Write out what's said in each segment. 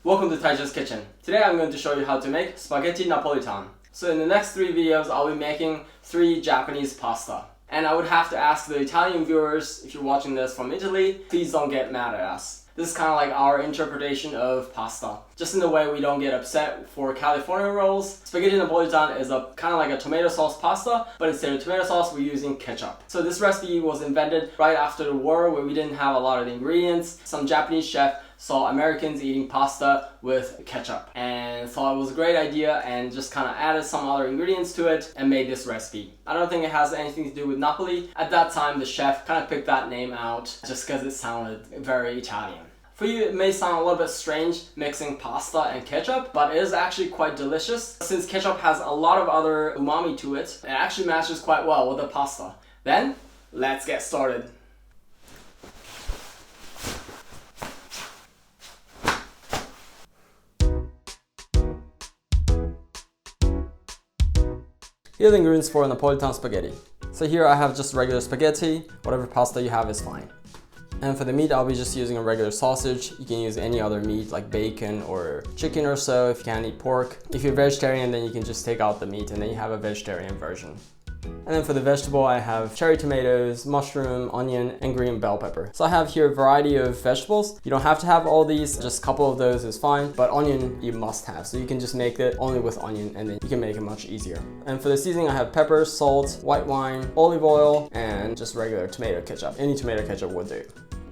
Welcome to Tbsp Kitchen. Today I'm going to show you how to make Spaghetti Napolitan. So in the next 3 videos I'll be making 3 Japanese pasta. And I would have to ask the Italian viewers, if you're watching this from Italy, please don't get mad at us. This is kind of like our interpretation of pasta. Just in the way we don't get upset for California rolls, Spaghetti Napolitan is kind of like a tomato sauce pasta, but instead of tomato sauce we're using ketchup. So this recipe was invented right after the war where we didn't have a lot of the ingredients. Some Japanese chef saw Americans eating pasta with ketchup and thought it was a great idea and just kind of added some other ingredients to it and made this recipe. I don't think it has anything to do with Napoli. At that time the chef kind of picked that name out just because it sounded very Italian. For you it may sound a little bit strange mixing pasta and ketchup, but it is actually quite delicious. Since ketchup has a lot of other umami to it, it actually matches quite well with the pasta. Then, let's get started. Here are the ingredients for Napolitan spaghetti. So here I have just regular spaghetti, whatever pasta you have is fine. And for the meat I'll be just using a regular sausage. You can use any other meat like bacon or chicken or so if you can't eat pork. If you're vegetarian then you can just take out the meat and then you have a vegetarian version. And then for the vegetable I have cherry tomatoes, mushroom, onion, and green bell pepper. So I have here a variety of vegetables. You don't have to have all these, just a couple of those is fine, but onion you must have. So you can just make it only with onion and then you can make it much easier. And for the seasoning I have pepper, salt, white wine, olive oil, and just regular tomato ketchup. Any tomato ketchup would do.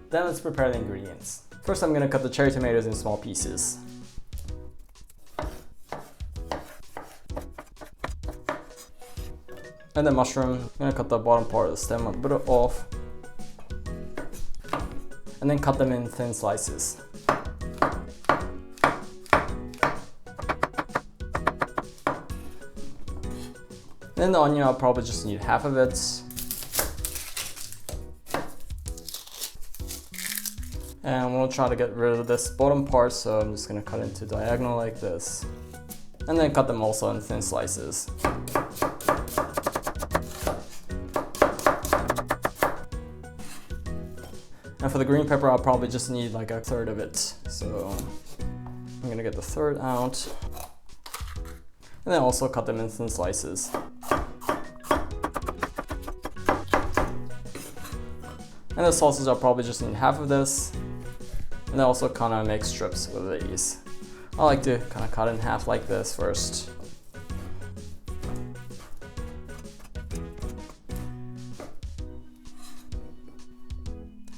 Then let's prepare the ingredients. First I'm gonna cut the cherry tomatoes in small pieces. And the mushroom, I'm gonna cut the bottom part of the stem a bit off. And then cut them in thin slices. Then the onion, I'll probably just need half of it. And we'll try to get rid of this bottom part, so I'm just gonna cut into diagonal like this. And then cut them also in thin slices. And for the green pepper, I'll probably just need like a third of it. So I'm gonna get the third out. And then also cut them in thin slices. And the sausage, I'll probably just need half of this. And then also kind of make strips with these. I like to kind of cut in half like this first.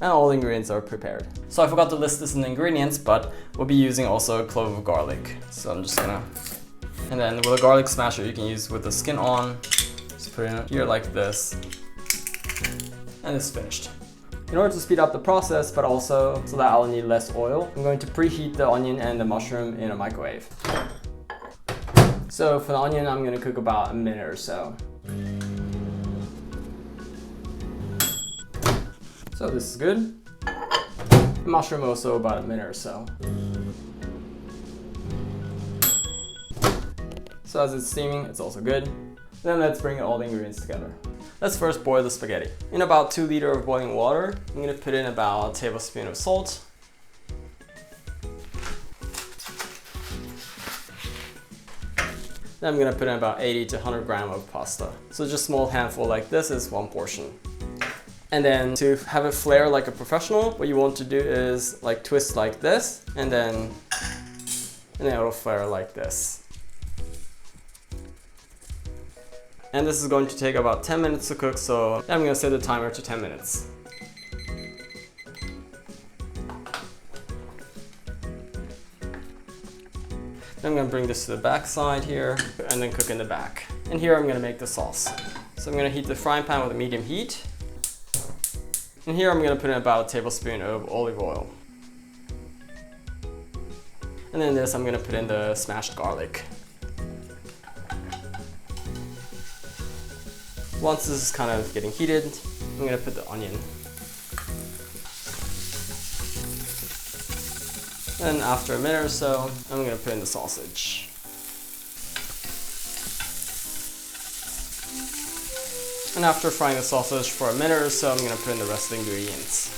And all the ingredients are prepared. So I forgot to list this in the ingredients, but we'll be using also a clove of garlic. So I'm just gonna, and then with a garlic smasher you can use with the skin on. Just put it in here like this. And it's finished. In order to speed up the process, but also so that I'll need less oil, I'm going to preheat the onion and the mushroom in a microwave. So for the onion, I'm gonna cook about a minute or so. So this is good. The mushroom also about a minute or so. So as it's steaming, it's also good. Then let's bring all the ingredients together. Let's first boil the spaghetti. In about 2 liters of boiling water, I'm gonna put in about a tablespoon of salt. Then I'm gonna put in about 80 to 100 grams of pasta. So just a small handful like this is 1 portion. And then to have it flare like a professional, what you want to do is like twist like this, and then it'll flare like this. And this is going to take about 10 minutes to cook, so I'm gonna set the timer to 10 minutes. Then I'm gonna bring this to the back side here, and then cook in the back. And here I'm gonna make the sauce. So I'm gonna heat the frying pan with a medium heat. And here I'm gonna put in about a tablespoon of olive oil. And then this I'm gonna put in the smashed garlic. Once this is kind of getting heated, I'm gonna put the onion. Then after a minute or so, I'm gonna put in the sausage. And after frying the sausage for a minute or so, I'm going to put in the rest of the ingredients.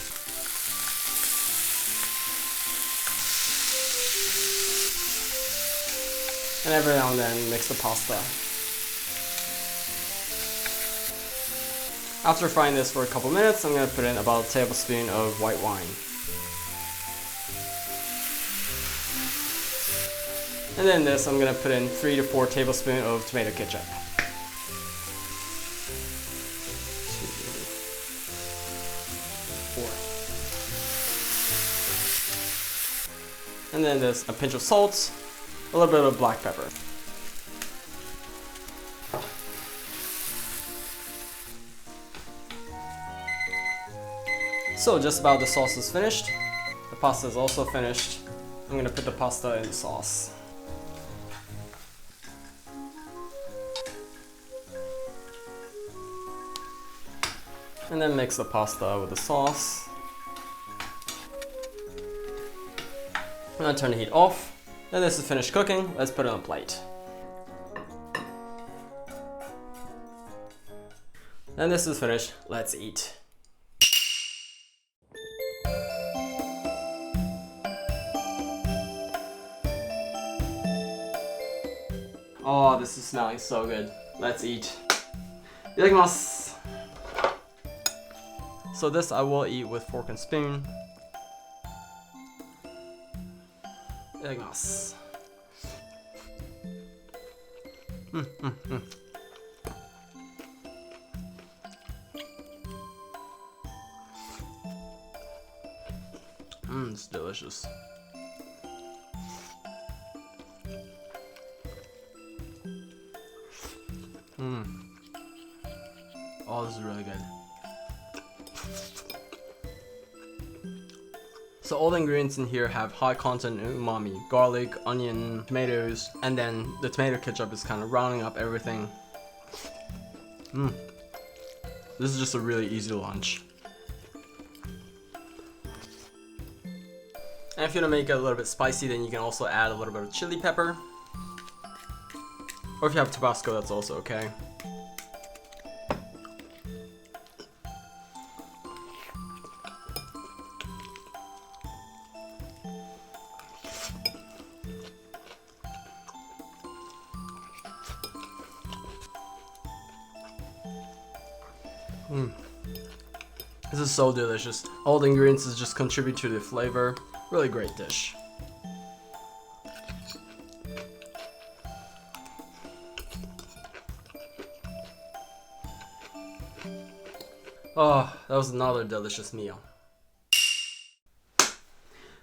And every now and then mix the pasta. After frying this for a couple minutes, I'm going to put in about a tablespoon of white wine. And then this, I'm going to put in 3 to 4 tablespoons of tomato ketchup. 2, 4. And then this, a pinch of salt, a little bit of black pepper. So just about the sauce is finished. The pasta is also finished. I'm going to put the pasta in the sauce. And then mix the pasta with the sauce. I'm going to turn the heat off. Then this is finished cooking. Let's put it on a plate. And this is finished. Let's eat. Oh, this is smelling so good. Let's eat. Itadakimasu. So this I will eat with fork and spoon. Itadakimasu. It's delicious. Oh, this is really good. So all the ingredients in here have high content in umami. Garlic, onion, tomatoes, and then the tomato ketchup is kind of rounding up everything. This is just a really easy lunch. And if you want to make it a little bit spicy, then you can also add a little bit of chili pepper. Or if you have Tabasco, that's also okay. This is so delicious. All the ingredients just contribute to the flavor. Really great dish. Oh, that was another delicious meal.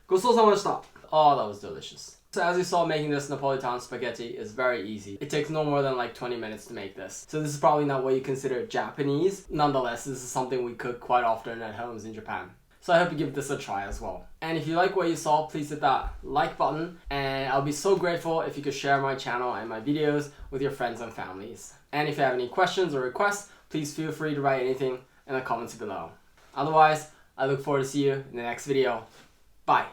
ごちそうさまでした. Oh, that was delicious. So as you saw, making this Napolitan spaghetti is very easy. It takes no more than like 20 minutes to make this. So this is probably not what you consider Japanese. Nonetheless, this is something we cook quite often at homes in Japan. So I hope you give this a try as well. And if you like what you saw, please hit that like button. And I'll be so grateful if you could share my channel and my videos with your friends and families. And if you have any questions or requests, please feel free to write anything in the comments below. Otherwise, I look forward to see you in the next video. Bye.